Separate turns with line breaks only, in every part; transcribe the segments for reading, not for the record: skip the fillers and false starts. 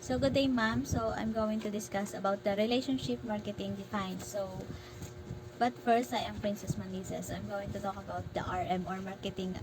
So good day, ma'am. So I'm going to discuss about the relationship marketing defined. But first, I am Princess Manises. I'm going to talk about the RM or marketing,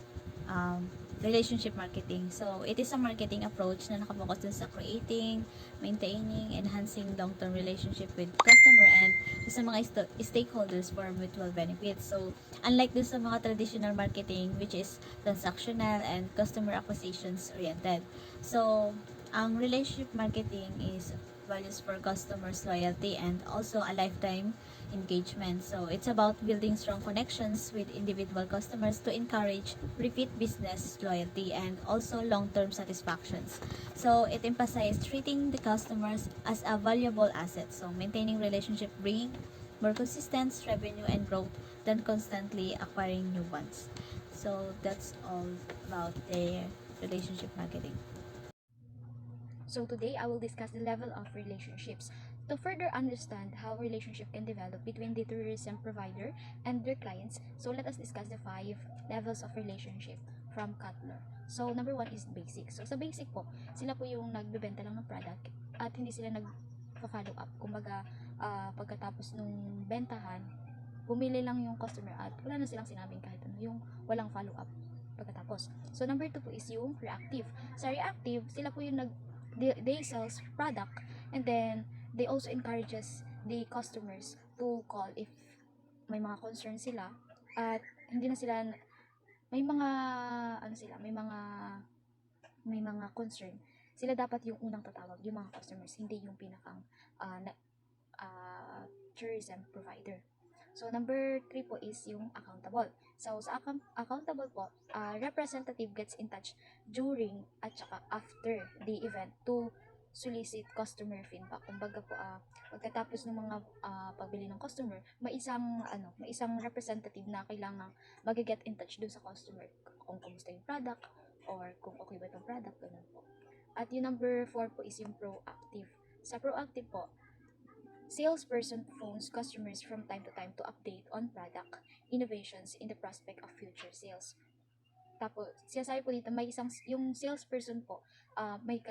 um, relationship marketing. So it is a marketing approach na nakapokus dun sa creating, maintaining, enhancing long-term relationship with customer and sa mga stakeholders for mutual benefits. So unlike dun sa mga traditional marketing which is transactional and customer acquisitions oriented. So ang relationship marketing is values for customers loyalty and also a lifetime engagement. So it's about building strong connections with individual customers to encourage repeat business loyalty and also long-term satisfactions. So it emphasizes treating the customers as a valuable asset. So maintaining relationship bringing more consistent revenue and growth than constantly acquiring new ones. So that's all about the relationship marketing.
So today I will discuss the level of relationships. To further understand how relationship can develop between the tourism provider and their clients, so let us discuss the 5 levels of relationship from Cutler. So number 1 is basic. So sa basic po, sila po yung nagbebenta lang ng product at hindi sila nag-follow up. Kumbaga, pagkatapos nung bentahan, bumili lang yung customer at wala na silang sinabing kahit ano, yung walang follow up pagkatapos. So number 2 po is yung reactive. Sa reactive, sila po yung they sells product, and then they also encourages the customers to call if may mga concern sila, at hindi na sila may mga may mga concern, sila dapat yung unang tatawag, yung mga customers, hindi yung pinakang uh, na, tourism provider. So, number 3 po is yung accountable. So, sa accountable po, representative gets in touch during at saka after the event to solicit customer feedback. Kumbaga po, pagkatapos ng mga pagbili ng customer, may isang representative na kailangan mag-get in touch dun sa customer kung kumusta yung product or kung okay ba itong product, ganun po. At yung number 4 po is yung proactive. Sa proactive po, salesperson phones customers from time to time to update on product innovations in the prospect of future sales. Tapos, sinasabi po dito, yung salesperson po, may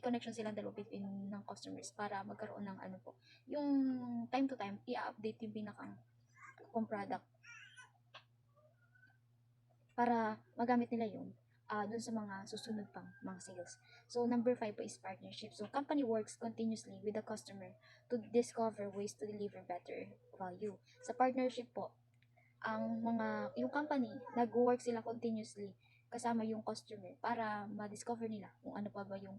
connection silang dalawa between ng customers para magkaroon ng ano po, yung time to time, i-update yung pinakang kung product para magamit nila yun dun sa mga susunod pang mga sales. So, number 5 po is partnership. So, company works continuously with the customer to discover ways to deliver better value. Sa partnership po, yung company, nag-work sila continuously kasama yung customer para ma-discover nila kung ano pa ba yung,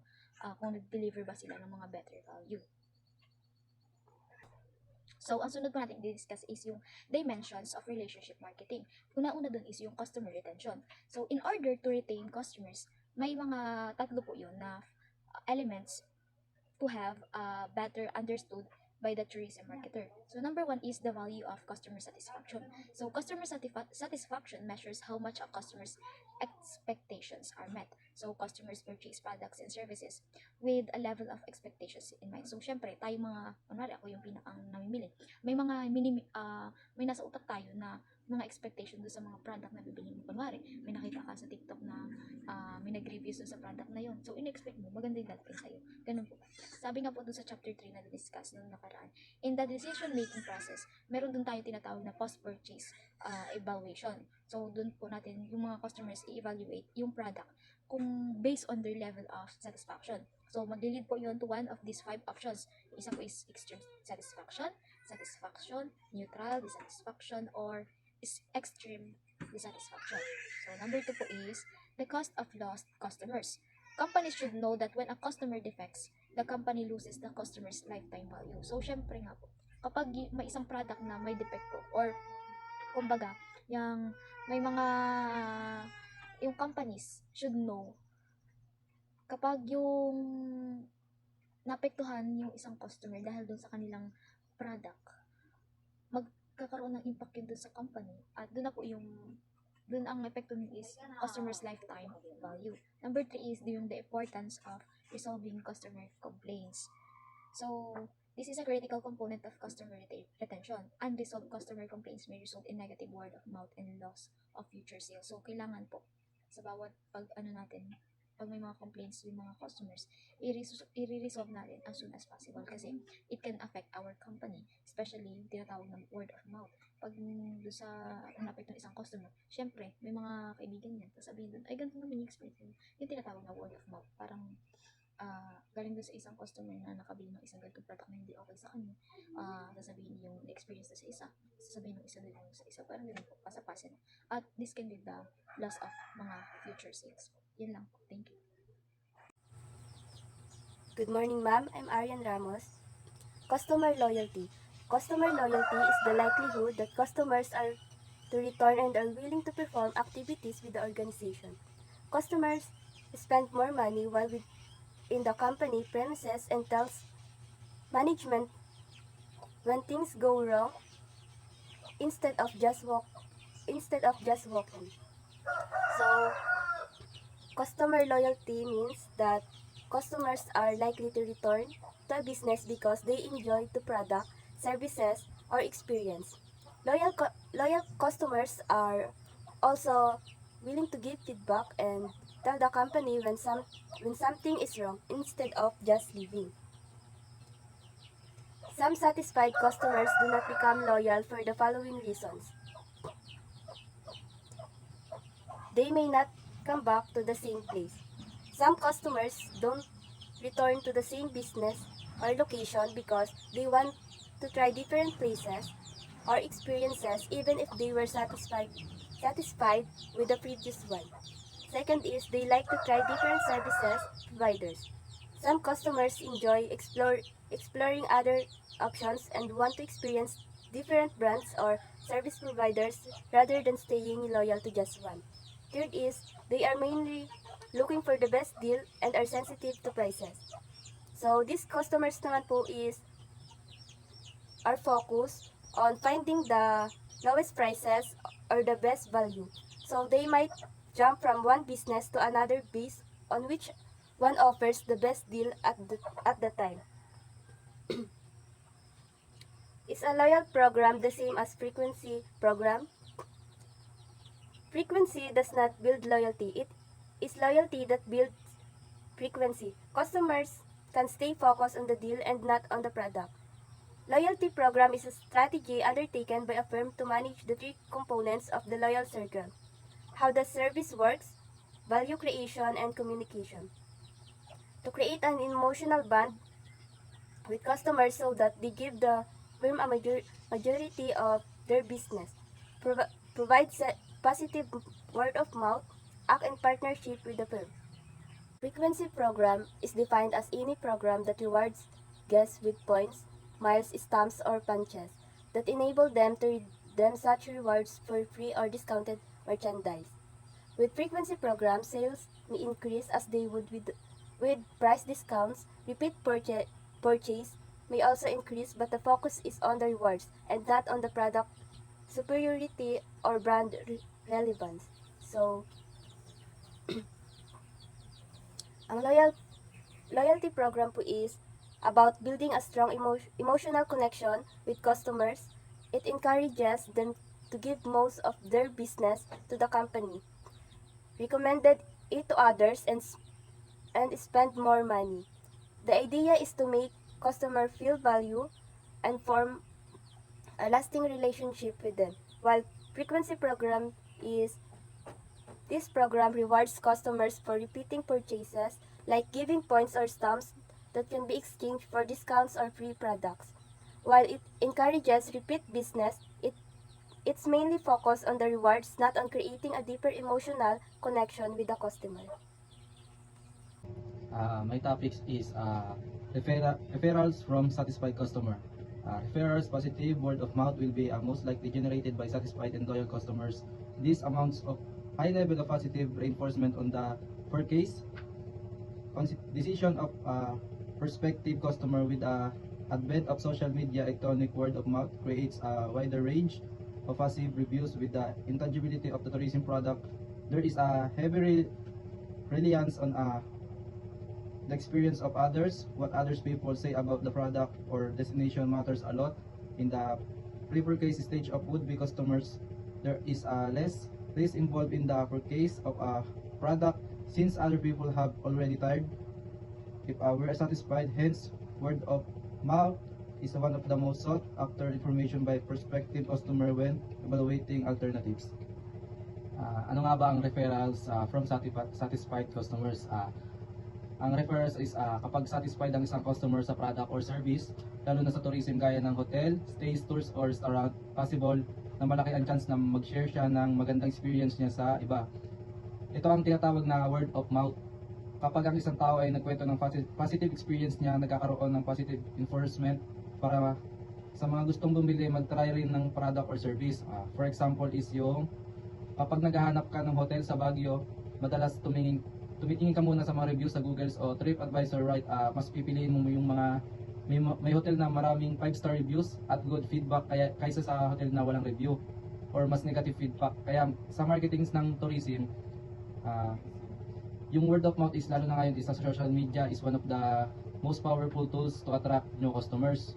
kung nag-deliver ba sila ng mga better value. So, ang sunod pa natin i-discuss is yung dimensions of relationship marketing. Una-una dun is yung customer retention. So, in order to retain customers, may mga tatlo po yun na elements to have better understood by the tourism marketer. So number 1 is the value of customer satisfaction. So customer satisfaction measures how much a customer's expectations are met. So customers purchase products and services with a level of expectations in mind. So syempre, tayo mga, kunwari ako yung pinakang namimili, may nasa utak tayo na mga expectation doon sa mga product na bibili mo. Kunwari, may nakita ka sa TikTok na may nag-reviews doon sa product na yon. So, in-expect mo, maganda yung dating sa'yo. Ganun po. Sabi nga po doon sa chapter 3 na discuss nung nakaraan, in the decision-making process, meron doon tayo tinatawag na post-purchase evaluation. So, doon po natin yung mga customers i-evaluate yung product kung based on their level of satisfaction. So, mag-lead po yun to one of these 5 options. Isa po is extreme satisfaction, neutral dissatisfaction, or is extreme dissatisfaction. So, number 2 po is the cost of lost customers. Companies should know that when a customer defects, the company loses the customer's lifetime value. So, syempre nga po, kapag may isang product na may defecto, or kumbaga, yung may mga, yung companies should know kapag yung naapektuhan yung isang customer dahil dun sa kanilang product, magkakaroon ng impact yun dun sa company, at dun na po yung dun ang epekto nun is customer's lifetime value. Number 3 is yung the importance of resolving customer complaints. So, this is a critical component of customer retention. Unresolved customer complaints may result in negative word of mouth and loss of future sales. So, kailangan po sa bawat pag ano natin, pag may mga complaints yung mga customers, i-resolve natin as soon as possible kasi it can affect our company, especially yung tinatawag ng word of mouth. Pag doon sa naapektuhan ng isang customer, syempre, may mga kaibigan yan, tapos sabihin doon, ay ganito naman yung experience mo. Yung tinatawag na word of mouth, parang galing doon sa isang customer na nakabili ng isang ganitong product na hindi okay sa kanya, sasabihin yung experience na sa isa, sasabihin ng isa din yung sa isa, parang ganun po, pasapasin. At this can lead the loss of mga future sales. Yun lang po. Thank you.
Good morning, ma'am. I'm Arian Ramos. Customer loyalty. Customer loyalty is the likelihood that customers are to return and are willing to perform activities with the organization. Customers spend more money while in the company premises and tells management when things go wrong instead of just walking. So, customer loyalty means that customers are likely to return to a business because they enjoy the product, services, or experience. Loyal customers are also willing to give feedback and tell the company when something is wrong instead of just leaving. Some satisfied customers do not become loyal for the following reasons. They may not come back to the same place. Some customers don't return to the same business or location because they want to try different places or experiences even if they were satisfied with the previous one. Second is they like to try different services providers. Some customers enjoy exploring other options and want to experience different brands or service providers rather than staying loyal to just one. Third is they are mainly looking for the best deal and are sensitive to prices. So these customers naman po are focused on finding the lowest prices or the best value. So they might jump from one business to another based on which one offers the best deal at the time. Is a loyal program the same as frequency program? Frequency does not build loyalty. It is loyalty that builds frequency. Customers can stay focused on the deal and not on the product. Loyalty program is a strategy undertaken by a firm to manage the three components of the loyal circle: how the service works, value creation, and communication. To create an emotional bond with customers so that they give the firm a majority of their business, provide positive word of mouth, act in partnership with the firm. Frequency program is defined as any program that rewards guests with points, miles, stamps, or punches that enable them to redeem such rewards for free or discounted merchandise. With frequency programs, sales may increase as they would with price discounts. Repeat purchase may also increase, but the focus is on the rewards and not on the product superiority or brand relevance. So, ang loyalty program po is about building a strong emotional connection with customers. It encourages them to give most of their business to the company, recommended it to others, and spend more money. The idea is to make customer feel value and form a lasting relationship with them. While frequency program is this program rewards customers for repeating purchases, like giving points or stamps that can be exchanged for discounts or free products. While it encourages repeat business, it's mainly focused on the rewards, not on creating a deeper emotional connection with the customer.
My topics is referrals from satisfied customer. Referrals positive word of mouth will be most likely generated by satisfied and loyal customers. This amounts of high level of positive reinforcement on the per case decision of prospective customer. With the advent of social media, electronic word of mouth creates a wider range of positive reviews. With the intangibility of the tourism product, there is a heavy reliance on the experience of others. What others people say about the product or destination matters a lot. In the pre-purchase stage of would-be customers, there is less involved in the purchase of a product, since other people have already tried. If we're satisfied, hence word of mouth is one of the most sought after information by prospective customer when evaluating alternatives. Ano nga ba ang referrals from satisfied customers? Ang referrals is kapag satisfied ang isang customer sa product or service, lalo na sa tourism gaya ng hotel, stays, tours, or restaurant, possible na malaki ang chance na mag-share siya ng magandang experience niya sa iba. Ito ang tinatawag na word of mouth. Kapag ang isang tao ay nagkwento ng positive experience niya, nagkakaroon ng positive enforcement para sa mga gustong bumili, mag-try rin ng product or service. For example is yung kapag naghahanap ka ng hotel sa Baguio, madalas tumitingin ka muna sa mga reviews sa Google o TripAdvisor, right? Mas pipiliin mo yung mga may hotel na maraming 5-star reviews at good feedback kaysa sa hotel na walang review or mas negative feedback. Kaya sa marketing ng tourism, yung word of mouth is lalo na ngayon sa social media is one of the most powerful tools to attract new customers.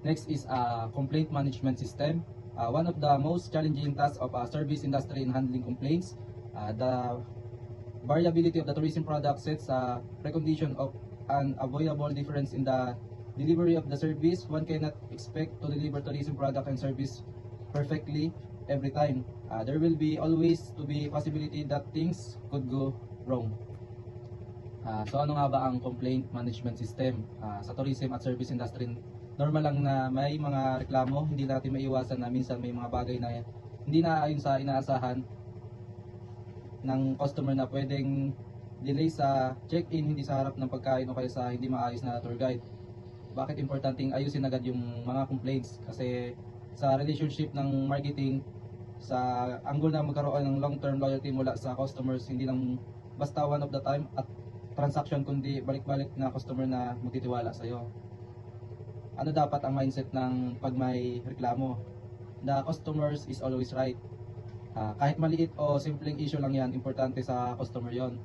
Next is complaint management system. One of the most challenging tasks of a service industry in handling complaints. The variability of the tourism product sets a precondition of an avoidable difference in the delivery of the service. One cannot expect to deliver tourism product and service perfectly every time. There will be always to be possibility that things could go wrong. So ano nga ba ang complaint management system? Sa tourism at service industry, normal lang na may mga reklamo, hindi natin maiwasan na minsan may mga bagay na hindi naayon sa inaasahan ng customer na pwedeng delay sa check-in, hindi sa harap ng pagkain o kaya sa hindi maayos na tour guide. Bakit importanteng ayusin agad yung mga complaints? Kasi sa relationship ng marketing, sa angle na magkaroon ng long-term loyalty mula sa customers, hindi lang basta one of the time at transaction, kundi balik-balik na customer na magtitiwala sa iyo. Ano dapat ang mindset ng pag may reklamo? The customers is always right. Kahit maliit o simpleng issue lang yan, importante sa customer yon.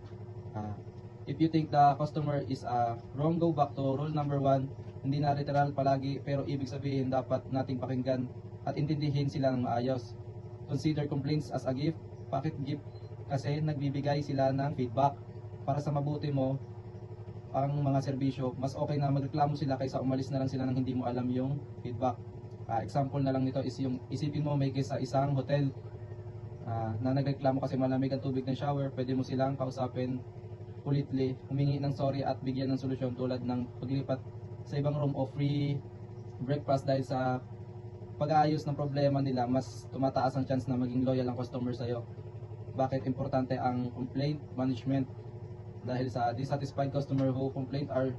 If you think the customer is wrong, go back to rule number 1. Hindi na literal palagi, pero ibig sabihin dapat nating pakinggan at intindihin sila ng maayos. Consider complaints as a gift. Bakit gift? Kasi nagbibigay sila ng feedback para sa mabuti mo ang mga serbisyo. Mas okay na magreklamo sila kaysa umalis na lang sila nang hindi mo alam yung feedback. Example na lang nito is yung isipin mo may sa isang hotel na nagreklamo kasi malamig ang tubig ng shower. Pwede mo silang kausapin politely, humingi ng sorry at bigyan ng solusyon tulad ng paglipat sa ibang room o free breakfast. Dahil sa pag-aayos ng problema nila, mas tumataas ang chance na maging loyal ang customer sa'yo. Bakit importante ang complaint management? Dahil sa dissatisfied customer who complain are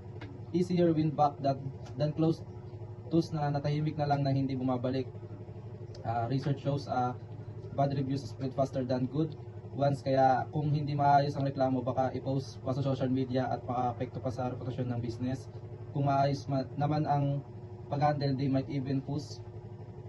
easier win back than closed tools na natahimik na lang na hindi bumabalik. Research shows bad reviews spread faster than good ones. Kaya kung hindi maayos ang reklamo, baka i-post pa sa social media at maka-apekto pa sa reputasyon ng business. Kung maayos naman ang pag-handle, they might even post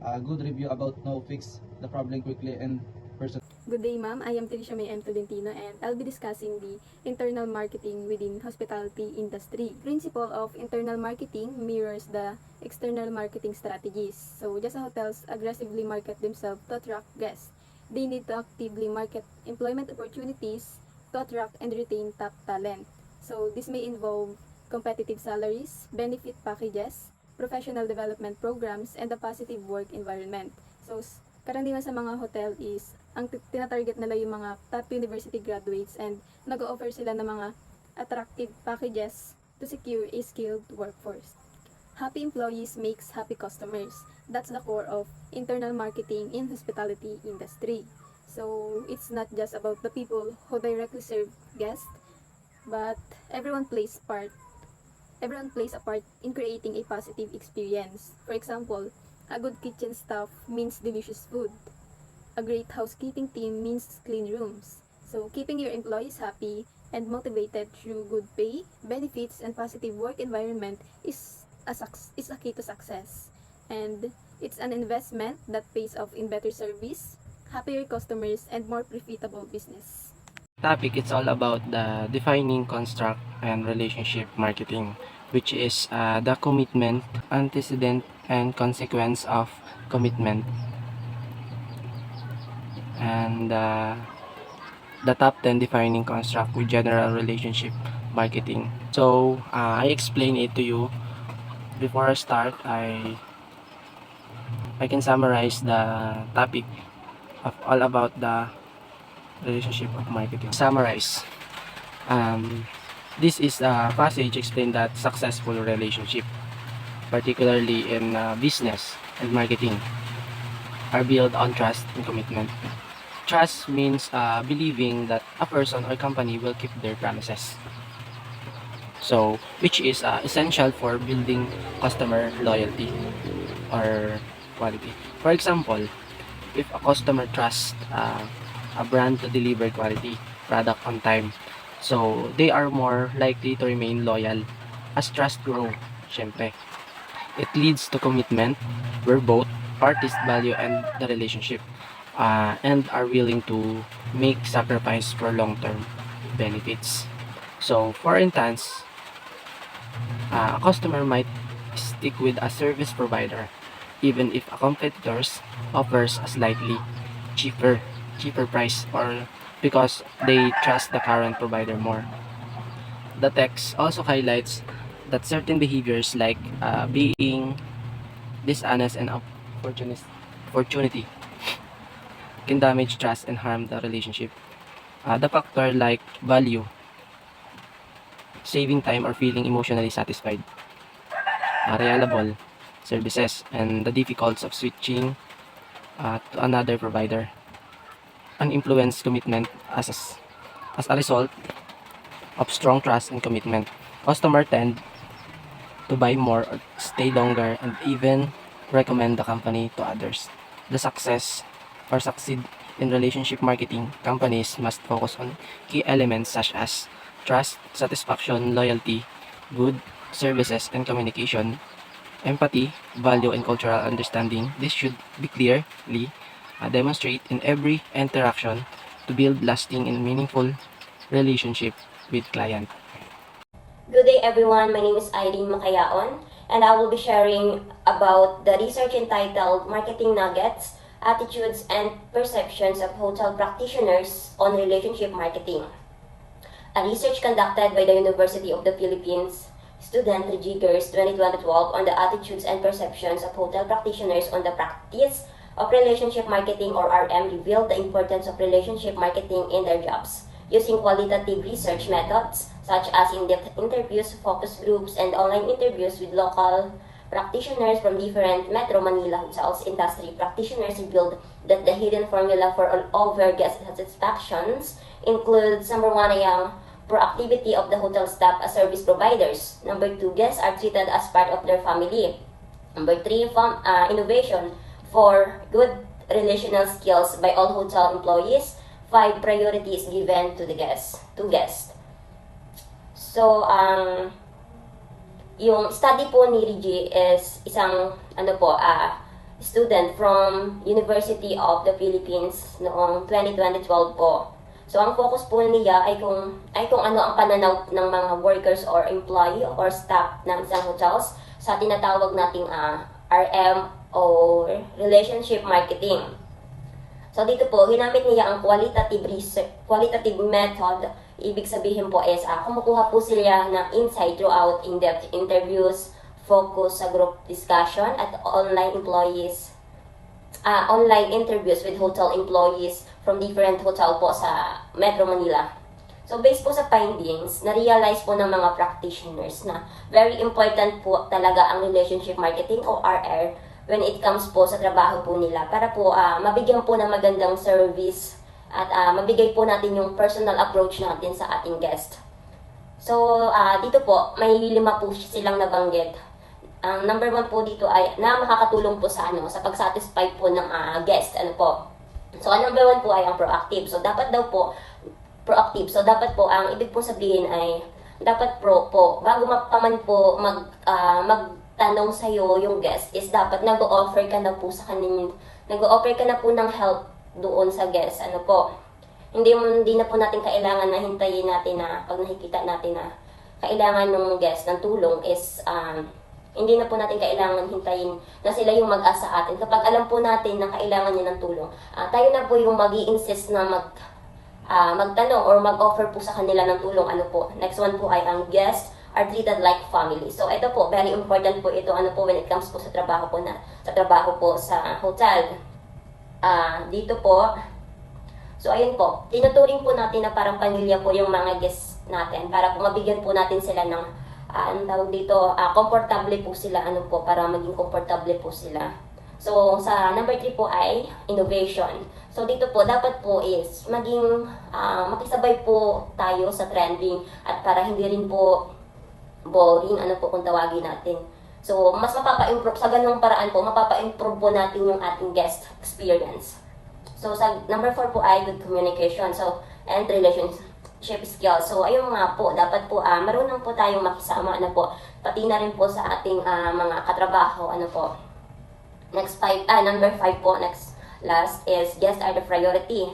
a good review about no fix the problem quickly and person.
Good day, ma'am. I am Tricia May M. Tolentino, and I'll be discussing the internal marketing within hospitality industry. Principle of internal marketing mirrors the external marketing strategies. So, just as hotels aggressively market themselves to attract guests, they need to actively market employment opportunities to attract and retain top talent. So, this may involve competitive salaries, benefit packages, professional development programs, and a positive work environment. So, karaniwan sa mga hotel is ang tinatarget nila yung mga top university graduates, and nag-o-offer sila ng mga attractive packages to secure a skilled workforce. Happy employees makes happy customers. That's the core of internal marketing in hospitality industry. So it's not just about the people who directly serve guests, but everyone plays a part in creating a positive experience. For example, a good kitchen staff means delicious food. A great housekeeping team means clean rooms. So, keeping your employees happy and motivated through good pay, benefits, and positive work environment is a key to success. And it's an investment that pays off in better service, happier customers, and more profitable business.
Topic, it's all about the defining construct and relationship marketing, which is the commitment, antecedent, and consequence of commitment. And the top 10 defining construct with general relationship marketing. So, I explain it to you. Before I start, I can summarize the topic of all about the relationship of marketing. Summarize. This is a passage explain that successful relationship, particularly in business and marketing, are built on trust and commitment. Trust means believing that a person or company will keep their promises. So, which is essential for building customer loyalty or quality. For example, if a customer trusts a brand to deliver quality product on time, so they are more likely to remain loyal. As trust grow, syempre, it leads to commitment where both parties value and the relationship and are willing to make sacrifice for long-term benefits. So, for instance, a customer might stick with a service provider even if a competitors offers a slightly cheaper price or because they trust the current provider more. The text also highlights that certain behaviors like being dishonest and opportunity can damage trust and harm the relationship. The factor like value, saving time or feeling emotionally satisfied, reliable services, and the difficulties of switching to another provider, an influence commitment as a result of strong trust and commitment. Customers tend to buy more or stay longer and even recommend the company to others. The success or succeed in relationship marketing, companies must focus on key elements such as trust, satisfaction, loyalty, good services and communication, empathy, value, and cultural understanding. This should be clearly demonstrate in every interaction to build lasting and meaningful relationship with client.
Good day everyone, my name is Irene Macayaon and I will be sharing about the research entitled Marketing Nuggets, Attitudes and Perceptions of Hotel Practitioners on Relationship Marketing. A research conducted by the University of the Philippines student Regiggers 2012 on the attitudes and perceptions of hotel practitioners on the practice of relationship marketing or RM revealed the importance of relationship marketing in their jobs. Using qualitative research methods such as in-depth interviews, focus groups, and online interviews with local practitioners from different Metro Manila hotels industry, practitioners revealed that the hidden formula for all over guest satisfactions includes number one, yung proactivity of the hotel staff as service providers. Number two, guests are treated as part of their family. Number three, innovation for good relational skills by all hotel employees. 5, priority is given to the guests. So, yung study po ni Rigi is isang student from University of the Philippines noong 2012 po. So, ang focus po niya ay kung ano ang pananaw ng mga workers or employee or staff ng isang hotels sa tinatawag nating RM o relationship marketing. So, dito po, ginamit niya ang qualitative method. Ibig sabihin po is, kumukuha po sila ng insight throughout in-depth interviews, focus sa group discussion, at online interviews with hotel employees from different hotel po sa Metro Manila. So, based po sa findings, na-realize po ng mga practitioners na very important po talaga ang relationship marketing o RR when it comes po sa trabaho po nila para po mabigyan po ng magandang service at mabigay po natin yung personal approach natin sa ating guest. So, dito po, may 5 po silang nabanggit. Ang number 1 po dito ay na makakatulong po sa pag-satisfy po ng guest. So, ang number 1 po ay ang proactive. So, dapat daw po proactive. So, dapat po, ang ibig po sabihin ay dapat po, bago pa man po magtanong sa'yo yung guest is dapat nag-o-offer ka na po sa kanila. Nag-o-offer ka na po ng help doon sa guest. Hindi na po natin kailangan na hintayin natin na pag nakikita natin na kailangan ng guest ng tulong is hindi na po natin kailangan hintayin na sila yung mag-asa atin. Kapag alam po natin na kailangan niya ng tulong, tayo na po yung mag-i-insist na
magtanong or mag-offer po sa kanila ng tulong. Ano po. Next one po ay ang guests are treated like family. So ito po, very important po ito when it comes po sa trabaho po sa hotel. Dito po, so ayun po, tinuturing po natin na parang pamilya po yung mga guests natin para po mabigyan po natin sila ng anong tawag dito, komportable po sila, para maging komportable po sila. So, sa number 3 po ay innovation. So, dito po, dapat po is maging makisabay po tayo sa trending at para hindi rin po boring, kung tawagin natin. So, mas mapapa-improve, sa ganung paraan po, mapapa-improve po natin yung ating guest experience. So, sa number 4 po ay good communication. So, and relationship skills. So, ayun nga po, dapat po, marunong po tayong makisama, pati na rin po sa ating mga katrabaho, Number 5 po, last is guests are the priority.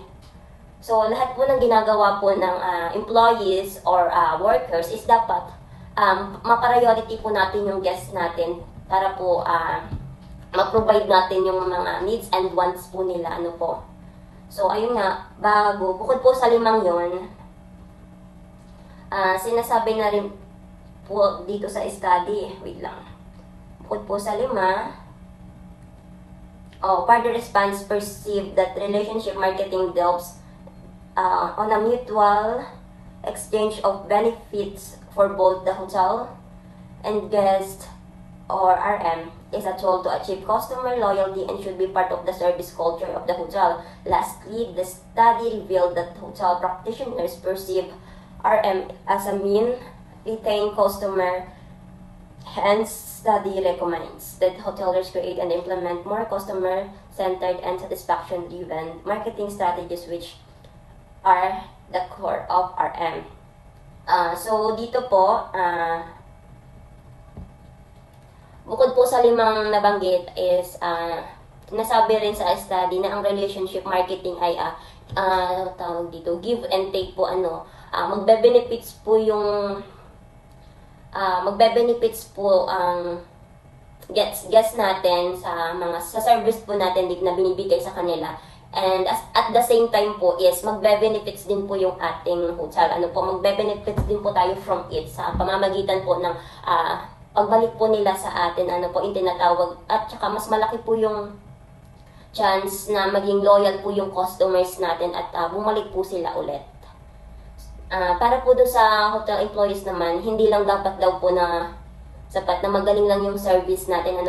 So, lahat po ng ginagawa po ng employees or workers is dapat ma-priority po natin yung guests natin para po ma-provide natin yung mga needs and wants po nila, So, ayun nga, bukod po sa 5 yon, sinasabi na rin po dito sa study, wait lang, bukod po sa 5, further response perceived that relationship marketing delves on a mutual exchange of benefits for both the hotel and guest or RM is a tool to achieve customer loyalty and should be part of the service culture of the hotel. Lastly, the study revealed that hotel practitioners perceive RM as a mean retain customer. Hence, study recommends that hoteliers create and implement more customer-centered and satisfaction-driven marketing strategies which are the core of RM. So, dito po, bukod po sa 5 nabanggit is, nasabi rin sa study na ang relationship marketing ay, tawag dito, give and take po, magbe-benefits po yung magbe-benefits po ang guests natin sa service po natin na binibigay sa kanila. And at the same time po is magbe-benefits din po yung ating hotel. Magbe-benefits din po tayo from it sa pamamagitan po ng pagbalik po nila sa atin, yung tinatawag. At saka mas malaki po yung chance na maging loyal po yung customers natin at bumalik po sila ulit. Para po doon sa hotel employees naman, hindi lang dapat daw po na sapat na magaling lang yung service natin,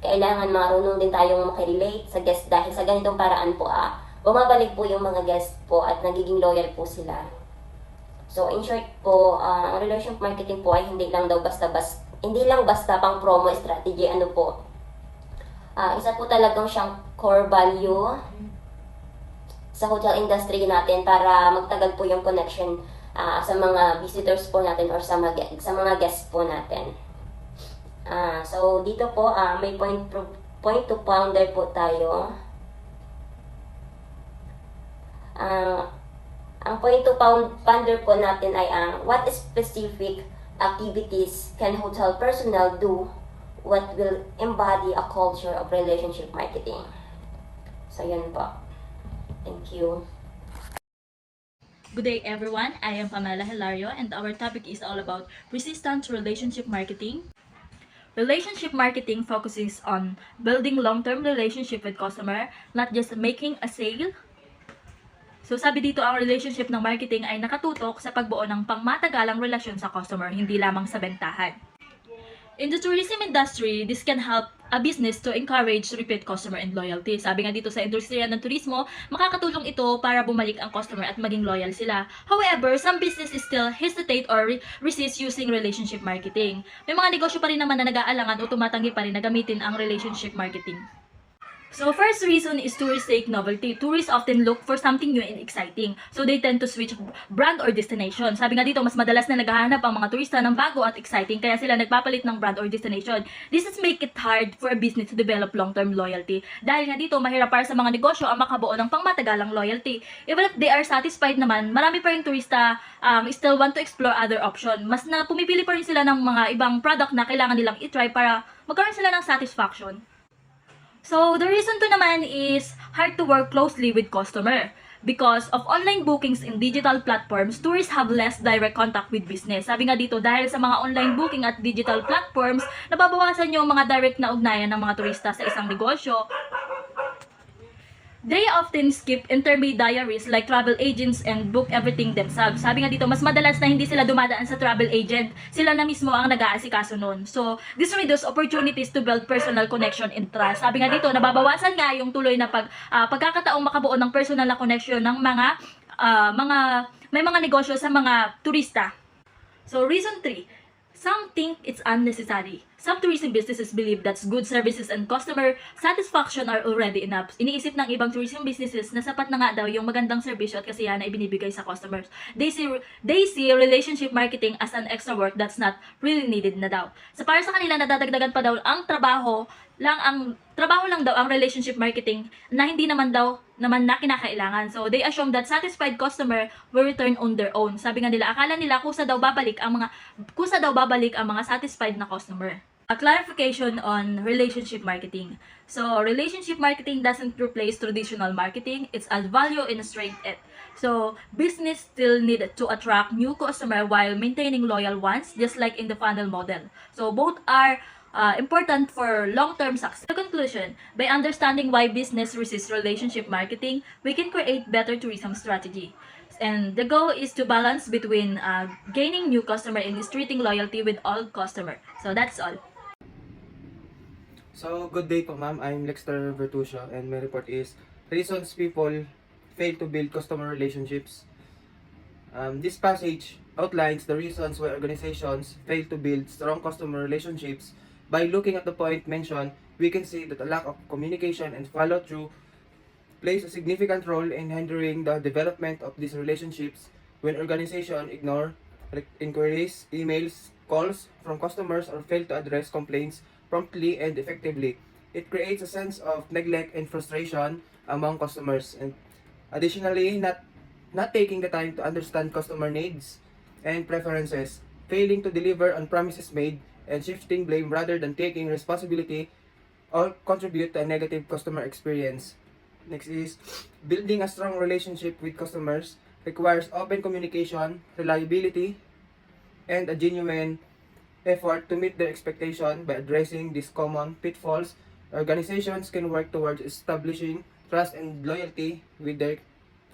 kailangan marunong din tayong makirelate sa guest dahil sa ganitong paraan po, bumabalik po yung mga guest po at nagiging loyal po sila. So, in short po, ang relationship marketing po ay hindi lang basta pang promo strategy, isa po talagang siyang core value sa hotel industry natin para magtagal po yung connection sa mga visitors po natin or sa mga guests po natin. So, dito po, may point to ponder po tayo. Ang point to ponder po natin ay what specific activities can hotel personnel do what will embody a culture of relationship marketing. So, yun po. Thank you.
Good day everyone, I am Pamela Hilario and our topic is all about resistant relationship marketing. Relationship marketing focuses on building long-term relationship with customer, not just making a sale. So sabi dito, ang relationship ng marketing ay nakatutok sa pagbuo ng pangmatagalang relasyon sa customer, hindi lamang sa bentahan. In the tourism industry, this can help a business to encourage repeat customer and loyalty. Sabi nga dito sa industriya ng turismo, makakatulong ito para bumalik ang customer at maging loyal sila. However, some businesses still hesitate or resist using relationship marketing. May mga negosyo pa rin naman na nag-aalangan o tumatanggi pa rin na gamitin ang relationship marketing. So, first reason is tourist seek novelty. Tourists often look for something new and exciting. So, they tend to switch brand or destination. Sabi nga dito, mas madalas na naghahanap ang mga turista ng bago at exciting, kaya sila nagpapalit ng brand or destination. This is make it hard for a business to develop long-term loyalty. Dahil nga dito, mahirap para sa mga negosyo ang makabuo ng pangmatagalang loyalty. Even if they are satisfied naman, marami pa rin turista still want to explore other option. Mas na pumipili pa rin sila ng mga ibang product na kailangan nilang i-try para magkaroon sila ng satisfaction. So, the reason to naman is hard to work closely with customer. Because of online bookings in digital platforms, tourists have less direct contact with business. Sabi nga dito, dahil sa mga online booking at digital platforms, nababawasan yung mga direct na ugnayan ng mga turista sa isang negosyo. They often skip intermediaries like travel agents and book everything themselves. Sabi nga dito, mas madalas na hindi sila dumadaan sa travel agent. Sila na mismo ang nag-aasikaso nun. So, this reduces opportunities to build personal connection and trust. Sabi nga dito, nababawasan nga yung tuloy na pagkakataong makabuo ng personal na connection ng may mga negosyo sa mga turista. So, reason 3. Some think it's unnecessary. Some tourism businesses believe that good services and customer satisfaction are already enough. Iniisip ng ibang tourism businesses na sapat na nga daw yung magandang serbisyo at kasiyahan na ibinibigay sa customers. They see relationship marketing as an extra work that's not really needed na daw. So para sa kanila, nadadagdagan pa daw ang trabaho lang daw ang relationship marketing na hindi naman na kinakailangan. So they assume that satisfied customer will return on their own. Sabi nga nila, akala nila kusa daw babalik ang mga satisfied na customer. A clarification on relationship marketing. So, relationship marketing doesn't replace traditional marketing. It's add value and strengthen it. So, business still need to attract new customer while maintaining loyal ones, just like in the funnel model. So, both are important for long-term success. In conclusion, by understanding why business resists relationship marketing, we can create better tourism strategy. And the goal is to balance between gaining new customer and treating loyalty with all customer. So, that's all.
So, good day po ma'am. I'm Lexter Vertusio and my report is reasons people fail to build customer relationships. This passage outlines the reasons why organizations fail to build strong customer relationships. By looking at the point mentioned, we can see that a lack of communication and follow-through plays a significant role in hindering the development of these relationships. When organizations ignore inquiries, emails, calls from customers or fail to address complaints promptly and effectively, it creates a sense of neglect and frustration among customers. And additionally, not taking the time to understand customer needs and preferences, failing to deliver on promises made, and shifting blame rather than taking responsibility all contribute to a negative customer experience. Next is, building a strong relationship with customers requires open communication, reliability, and a genuine effort to meet their expectation. By addressing these common pitfalls, organizations can work towards establishing trust and loyalty with their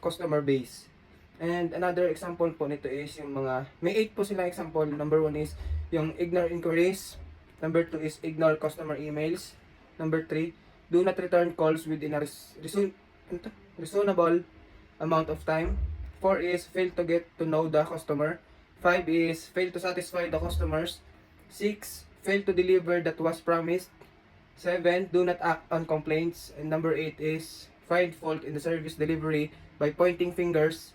customer base. And another example po nito is yung may 8 po silang example. Number 1 is yung ignore inquiries. Number 2 is ignore customer emails. Number 3, do not return calls within a reasonable amount of time. 4 is fail to get to know the customer. 5 is fail to satisfy the customers. 6, fail to deliver that was promised. 7, do not act on complaints. And number 8 is find fault in the service delivery by pointing fingers